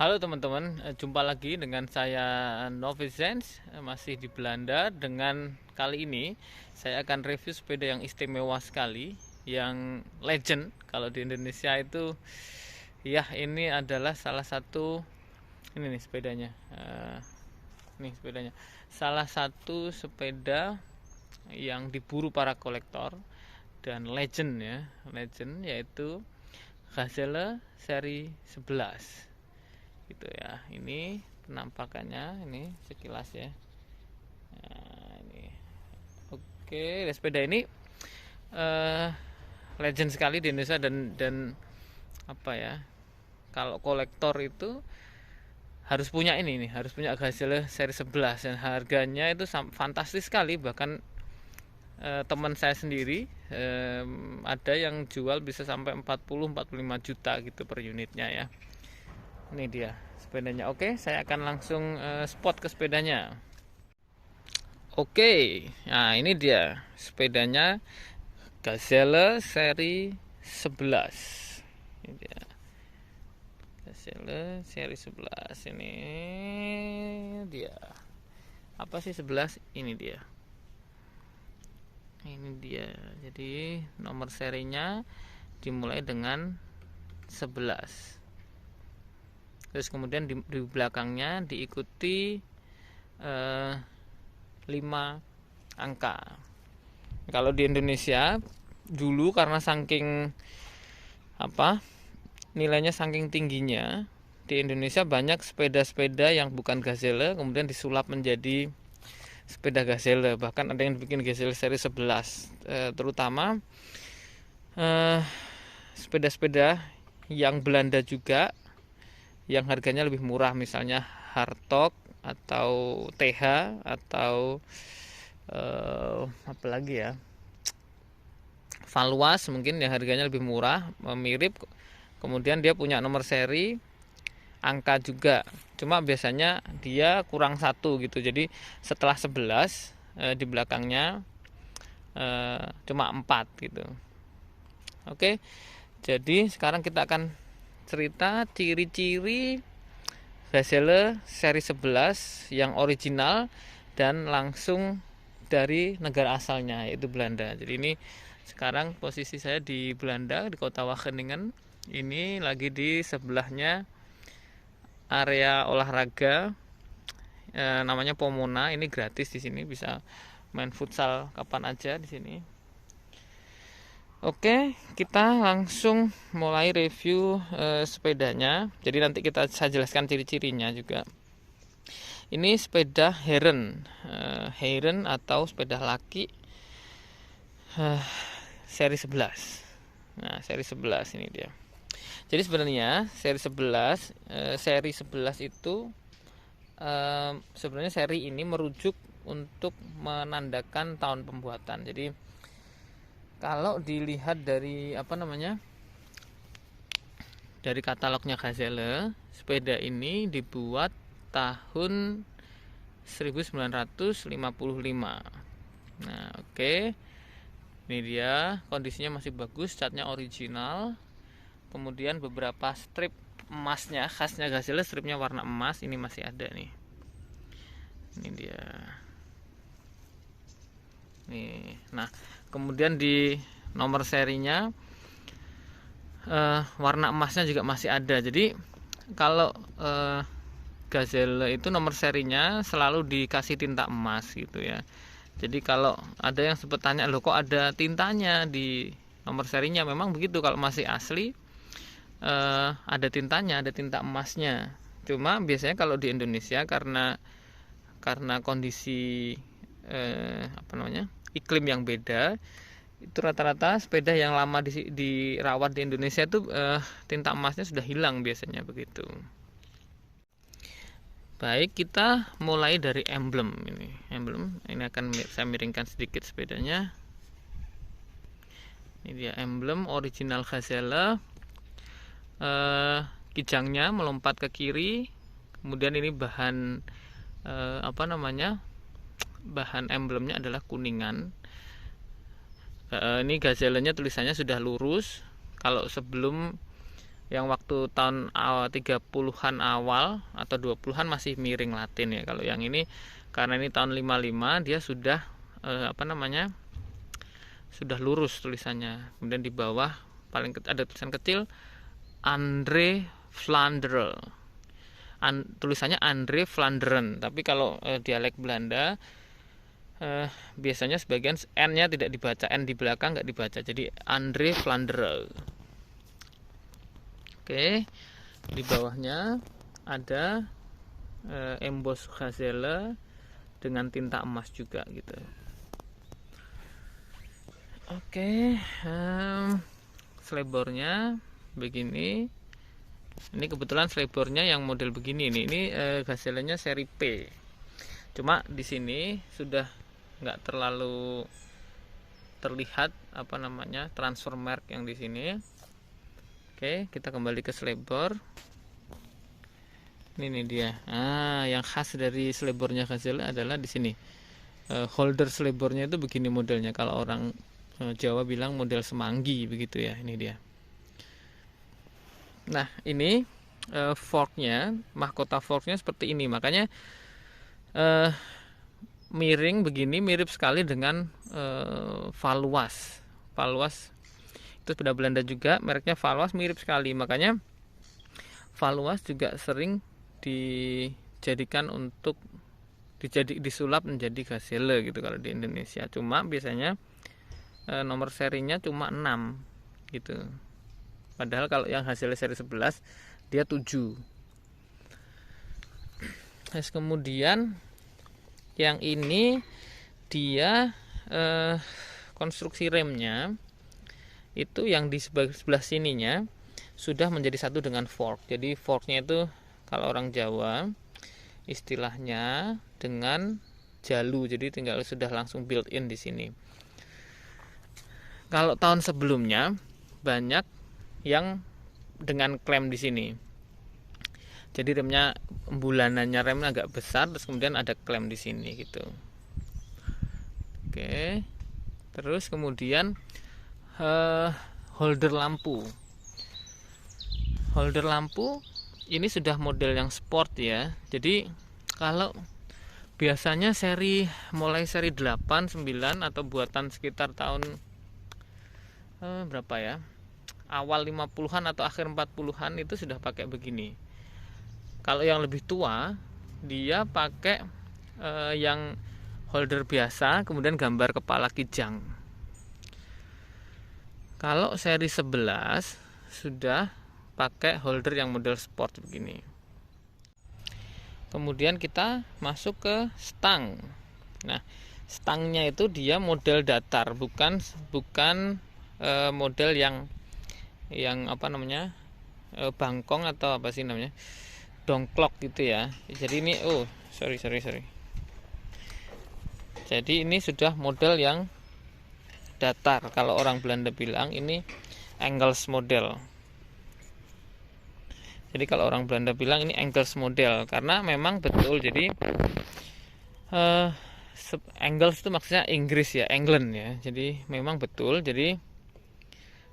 Halo teman-teman, jumpa lagi dengan saya Novizens, masih di Belanda. Dengan kali ini saya akan review sepeda yang istimewa sekali, yang legend kalau di Indonesia itu. Ya, ini adalah salah satu, ini nih sepedanya. Nih sepedanya. Salah satu sepeda yang diburu para kolektor dan legend ya, legend yaitu Gazelle seri 11 gitu ya. Ini penampakannya ini sekilas ya. Nah, ini oke, sepeda ini eh, legend sekali di Indonesia dan apa ya, kalau kolektor itu harus punya ini nih, harus punya Gazelle seri 11 dan harganya itu fantastis sekali. Bahkan teman saya sendiri ada yang jual bisa sampai 40-45 juta gitu per unitnya ya. Ini dia sepedanya. Oke, saya akan langsung spot ke sepedanya. Oke, nah ini dia sepedanya Gazelle seri 11. Ini dia. Gazelle seri 11 ini dia. Apa sih 11? Ini dia. Ini dia. Jadi nomor serinya dimulai dengan 11. Terus kemudian di belakangnya diikuti 5 angka. Kalau di Indonesia dulu karena saking apa, nilainya saking tingginya, di Indonesia banyak sepeda-sepeda yang bukan Gazelle kemudian disulap menjadi sepeda Gazelle. Bahkan ada yang bikin Gazelle seri 11. Terutama sepeda-sepeda yang Belanda juga, yang harganya lebih murah, misalnya Hartog atau TH atau apa lagi ya, Valuas mungkin, yang harganya lebih murah, mirip, kemudian dia punya nomor seri angka juga, cuma biasanya dia kurang satu gitu. Jadi setelah 11 di belakangnya cuma 4 gitu. Oke, jadi sekarang kita akan cerita ciri-ciri Gazelle seri 11 yang original dan langsung dari negara asalnya, yaitu Belanda. Jadi ini sekarang posisi saya di Belanda, di kota Wageningen. Ini lagi di sebelahnya area olahraga namanya Pomona. Ini gratis di sini, bisa main futsal kapan aja di sini. Oke, kita langsung mulai review sepedanya. Jadi nanti saya jelaskan ciri-cirinya juga. Ini sepeda Heeren, Heeren atau sepeda laki seri 11. Nah, seri 11 ini dia. Jadi sebenarnya seri 11 itu sebenarnya seri ini merujuk untuk menandakan tahun pembuatan. Jadi kalau dilihat dari apa namanya, dari katalognya Gazelle, sepeda ini dibuat tahun 1955. Nah, oke. Ini dia, kondisinya masih bagus, catnya original. Kemudian beberapa strip emasnya, khasnya Gazelle, stripnya warna emas, ini masih ada nih. Ini dia. Nih. Nah, kemudian di nomor serinya warna emasnya juga masih ada. Jadi kalau Gazelle itu nomor serinya selalu dikasih tinta emas gitu ya. Jadi kalau ada yang sempat tanya, loh kok ada tintanya di nomor serinya, memang begitu. Kalau masih asli ada tintanya, ada tinta emasnya. Cuma biasanya kalau di Indonesia karena kondisi apa namanya, iklim yang beda, itu rata-rata sepeda yang lama dirawat di Indonesia itu tinta emasnya sudah hilang biasanya begitu. Baik, kita mulai dari emblem ini. Emblem ini akan saya miringkan sedikit sepedanya. Ini dia emblem original Gazelle. Kijangnya melompat ke kiri. Kemudian ini bahan apa namanya? Bahan emblemnya adalah kuningan. Ini Gazelle-nya tulisannya sudah lurus. Kalau sebelum yang waktu tahun 30-an awal atau 20-an masih miring Latin ya. Kalau yang ini karena ini tahun 55 dia sudah sudah lurus tulisannya. Kemudian di bawah paling ada tulisan kecil Andre Vlaanderen. Tulisannya Andre Vlaanderen, tapi kalau dialek Belanda biasanya sebagian N-nya tidak dibaca, N di belakang nggak dibaca, jadi Andre Vlaanderen. Oke, di bawahnya ada emboss Gazelle dengan tinta emas juga gitu. Oke, selebornya begini. Ini kebetulan selebornya yang model begini nih. Ini Gazelle-nya seri P. Cuma di sini sudah nggak terlalu terlihat transfer merk yang di sini. Oke, kita kembali ke selebor. Ini dia. Yang khas dari selebornya Gazelle adalah di sini. Holder selebornya itu begini modelnya. Kalau orang Jawa bilang model semanggi begitu ya. Ini dia. Nah, ini forknya, mahkota forknya seperti ini. Makanya miring begini mirip sekali dengan Valuas. Valuas itu sepeda Belanda juga, mereknya Valuas, mirip sekali. Makanya Valuas juga sering dijadikan untuk disulap menjadi Gazelle gitu kalau di Indonesia. Cuma biasanya nomor serinya cuma 6 gitu. Padahal kalau yang Gazelle seri 11 dia 7. Terus kemudian yang ini dia konstruksi remnya itu yang di sebelah sininya sudah menjadi satu dengan fork. Jadi forknya itu kalau orang Jawa istilahnya dengan jalu. Jadi tinggal sudah langsung built in di sini. Kalau tahun sebelumnya banyak yang dengan klem di sini. Jadi remnya bulanannya remnya agak besar, terus kemudian ada klem di sini gitu. Oke. Terus kemudian holder lampu. Holder lampu ini sudah model yang sport ya. Jadi kalau biasanya mulai seri 8, 9 atau buatan sekitar tahun berapa ya? Awal 50-an atau akhir 40-an itu sudah pakai begini. Kalau yang lebih tua dia pakai yang holder biasa kemudian gambar kepala kijang. Kalau seri 11 sudah pakai holder yang model sport begini. Kemudian kita masuk ke stang. Nah, stangnya itu dia model datar, bukan model yang bangkong atau apa sih namanya, dongklok gitu ya. Jadi ini sorry. Jadi ini sudah model yang datar. Kalau orang Belanda bilang ini Engels model. Jadi kalau orang Belanda bilang ini Engels model karena memang betul. Jadi Engels itu maksudnya Inggris ya, England ya. Jadi memang betul. Jadi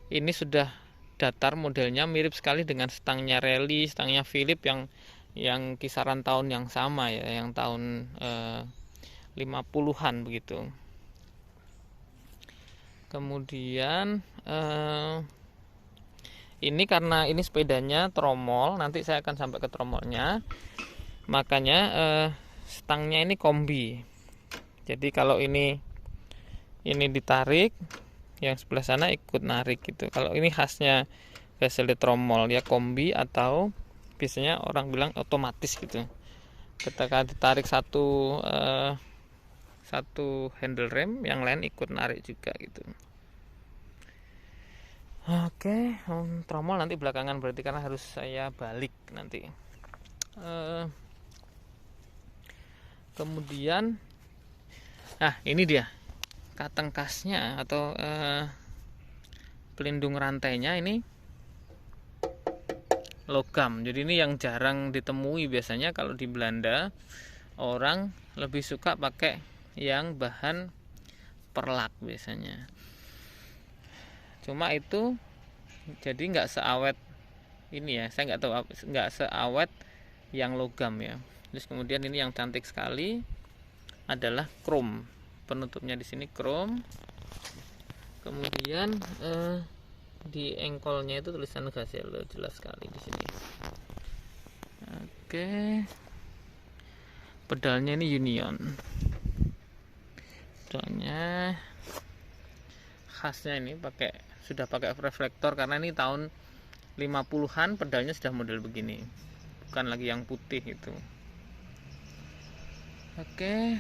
ini sudah datar modelnya, mirip sekali dengan stangnya Rally, stangnya Philip yang kisaran tahun yang sama ya, yang tahun 50-an begitu. Kemudian ini karena ini sepedanya tromol, nanti saya akan sampai ke tromolnya. Makanya stangnya ini kombi. Jadi kalau ini ditarik, yang sebelah sana ikut narik gitu. Kalau ini khasnya Gazelle tromol ya, kombi atau biasanya orang bilang otomatis gitu. Ketika ditarik satu handle rem, yang lain ikut narik juga gitu. Oke, tromol nanti belakangan berarti karena harus saya balik nanti. Kemudian, ini dia kateng kasnya atau pelindung rantainya ini logam. Jadi ini yang jarang ditemui biasanya. Kalau di Belanda orang lebih suka pakai yang bahan perlak biasanya. Cuma itu jadi nggak seawet ini ya, saya nggak tahu, nggak seawet yang logam ya. Terus kemudian ini yang cantik sekali adalah chrome, penutupnya di sini chrome. Kemudian di engkolnya itu tulisan Gazelle jelas sekali di sini. Oke, pedalnya ini Union. Pedalnya khasnya ini sudah pakai reflektor karena ini tahun 50-an, pedalnya sudah model begini, bukan lagi yang putih itu. Oke,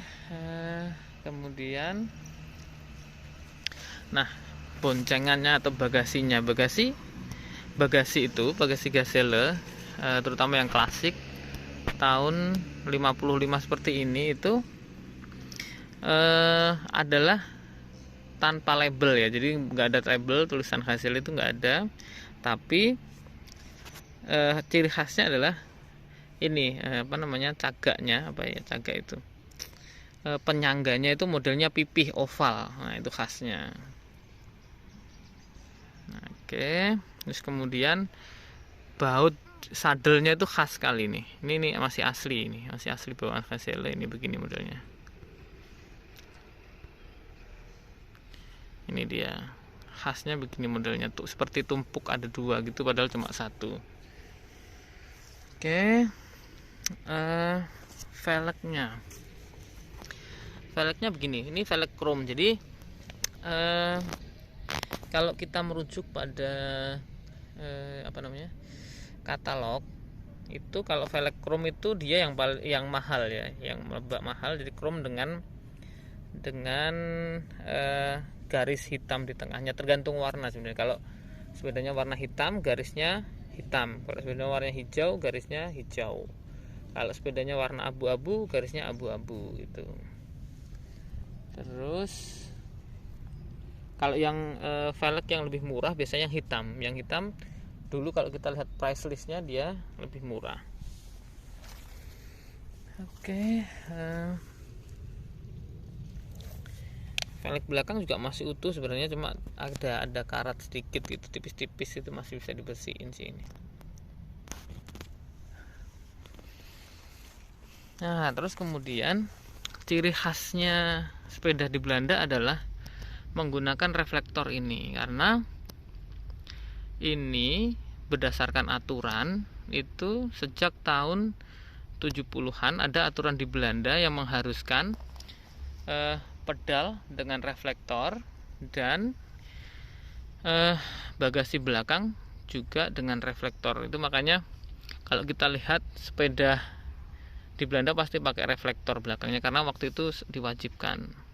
kemudian nah, boncengannya atau bagasinya, bagasi Gazelle, terutama yang klasik tahun 55 seperti ini itu adalah tanpa label ya, jadi nggak ada label tulisan Gazelle itu nggak ada, tapi ciri khasnya adalah ini cagaknya, cagak itu penyangganya itu modelnya pipih oval. Nah, itu khasnya. Nah, oke, terus kemudian baut sadelnya itu khas sekali nih. Ini masih asli, ini masih asli bawaan Gazelle, ini begini modelnya. Ini dia khasnya begini modelnya tuh, seperti tumpuk ada dua gitu padahal cuma satu. Oke, velgnya begini, ini velg chrome. Jadi kalau kita merujuk pada katalog itu, kalau velg chrome itu dia yang mahal ya, yang lebak mahal. Jadi chrome dengan garis hitam di tengahnya, tergantung warna sebenarnya. Kalau sepedanya warna hitam, garisnya hitam. Kalau sepedanya warna hijau, garisnya hijau. Kalau sepedanya warna abu-abu, garisnya abu-abu gitu. Terus kalau yang velg yang lebih murah biasanya hitam. Yang hitam dulu kalau kita lihat price listnya dia lebih murah. Oke, velg belakang juga masih utuh sebenarnya, cuma ada karat sedikit gitu, tipis-tipis, itu masih bisa dibersihin sih ini. Nah, terus kemudian ciri khasnya sepeda di Belanda adalah menggunakan reflektor ini, karena ini berdasarkan aturan itu sejak tahun 70-an ada aturan di Belanda yang mengharuskan pedal dengan reflektor dan bagasi belakang juga dengan reflektor. Itu makanya kalau kita lihat sepeda di Belanda pasti pakai reflektor belakangnya, karena waktu itu diwajibkan.